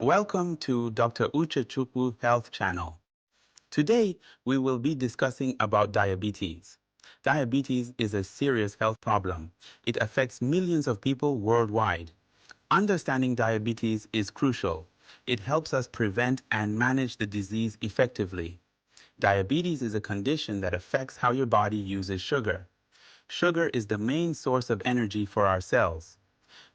Welcome to Dr. Ucha Chuku Health Channel. Today, we will be discussing about diabetes. Diabetes is a serious health problem. It affects millions of people worldwide. Understanding diabetes is crucial. It helps us prevent and manage the disease effectively. Diabetes is a condition that affects how your body uses sugar. Sugar is the main source of energy for our cells.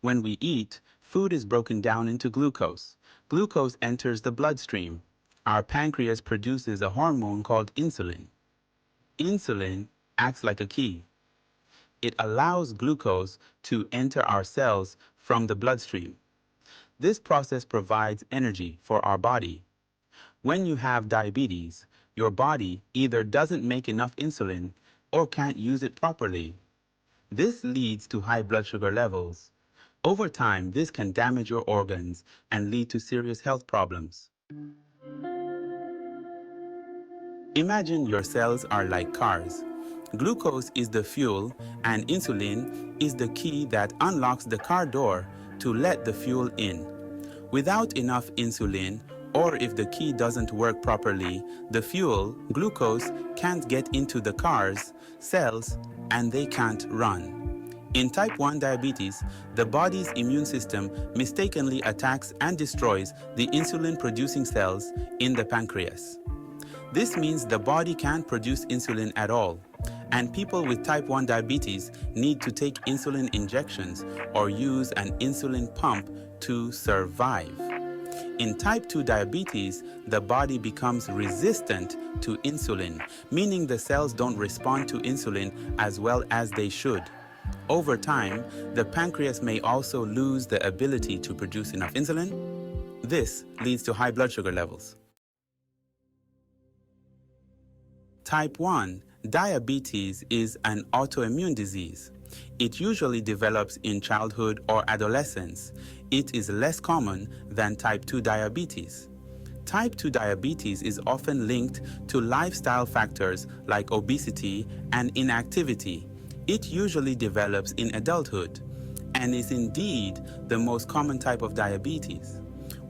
When we eat, food is broken down into glucose. Glucose enters the bloodstream. Our pancreas produces a hormone called insulin. Insulin acts like a key. It allows glucose to enter our cells from the bloodstream. This process provides energy for our body. When you have diabetes, your body either doesn't make enough insulin or can't use it properly. This leads to high blood sugar levels. Over time, this can damage your organs and lead to serious health problems. Imagine your cells are like cars. Glucose is the fuel and insulin is the key that unlocks the car door to let the fuel in. Without enough insulin, or if the key doesn't work properly, the fuel, glucose, can't get into the car's cells and they can't run. In type 1 diabetes, the body's immune system mistakenly attacks and destroys the insulin-producing cells in the pancreas. This means the body can't produce insulin at all, and people with type 1 diabetes need to take insulin injections or use an insulin pump to survive. In type 2 diabetes, the body becomes resistant to insulin, meaning the cells don't respond to insulin as well as they should. Over time, the pancreas may also lose the ability to produce enough insulin. This leads to high blood sugar levels. Type 1 diabetes is an autoimmune disease. It usually develops in childhood or adolescence. It is less common than type 2 diabetes. Type 2 diabetes is often linked to lifestyle factors like obesity and inactivity. It usually develops in adulthood and is indeed the most common type of diabetes.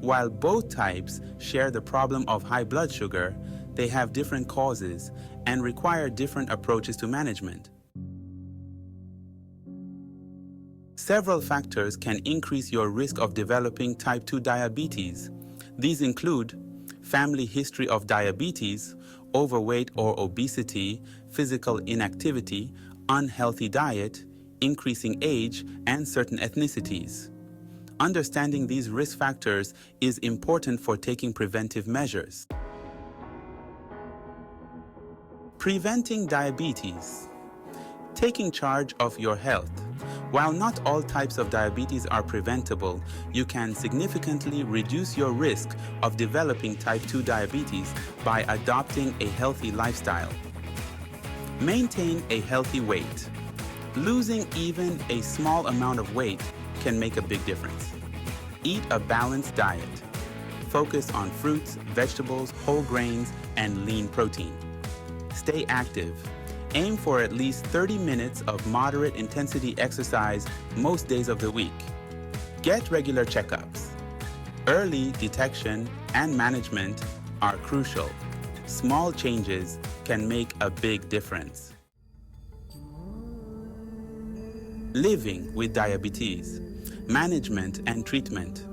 While both types share the problem of high blood sugar, they have different causes and require different approaches to management. Several factors can increase your risk of developing type 2 diabetes. These include family history of diabetes, overweight or obesity, physical inactivity, unhealthy diet, increasing age, and certain ethnicities. Understanding these risk factors is important for taking preventive measures. Preventing diabetes. Taking charge of your health. While not all types of diabetes are preventable, you can significantly reduce your risk of developing type 2 diabetes by adopting a healthy lifestyle. Maintain a healthy weight. Losing even a small amount of weight can make a big difference. Eat a balanced diet. Focus on fruits, vegetables, whole grains, and lean protein. Stay active. Aim for at least 30 minutes of moderate intensity exercise most days of the week. Get regular checkups. Early detection and management are crucial. Small changes can make a big difference. Living with diabetes. Management and treatment.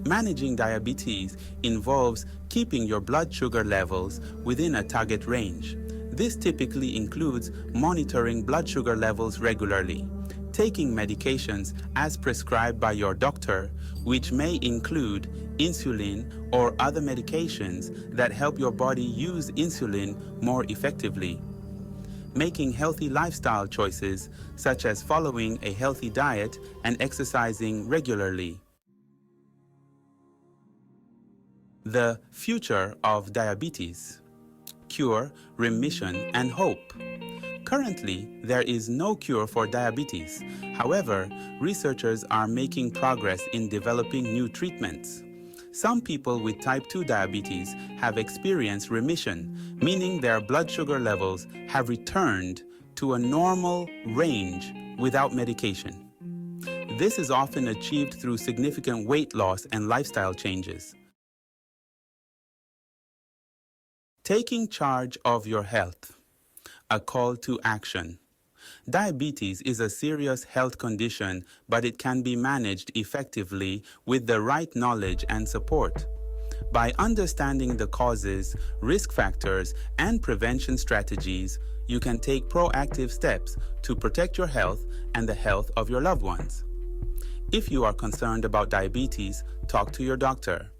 Managing diabetes involves keeping your blood sugar levels within a target range. This typically includes monitoring blood sugar levels regularly, taking medications as prescribed by your doctor, which may include insulin or other medications that help your body use insulin more effectively. Making healthy lifestyle choices, such as following a healthy diet and exercising regularly. The future of diabetes. Cure, remission, and hope. Currently, there is no cure for diabetes. However, researchers are making progress in developing new treatments. Some people with type 2 diabetes have experienced remission, meaning their blood sugar levels have returned to a normal range without medication. This is often achieved through significant weight loss and lifestyle changes. Taking charge of your health. A call to action. Diabetes is a serious health condition, but it can be managed effectively with the right knowledge and support. By understanding the causes, risk factors, and prevention strategies, you can take proactive steps to protect your health and the health of your loved ones. If you are concerned about diabetes, talk to your doctor.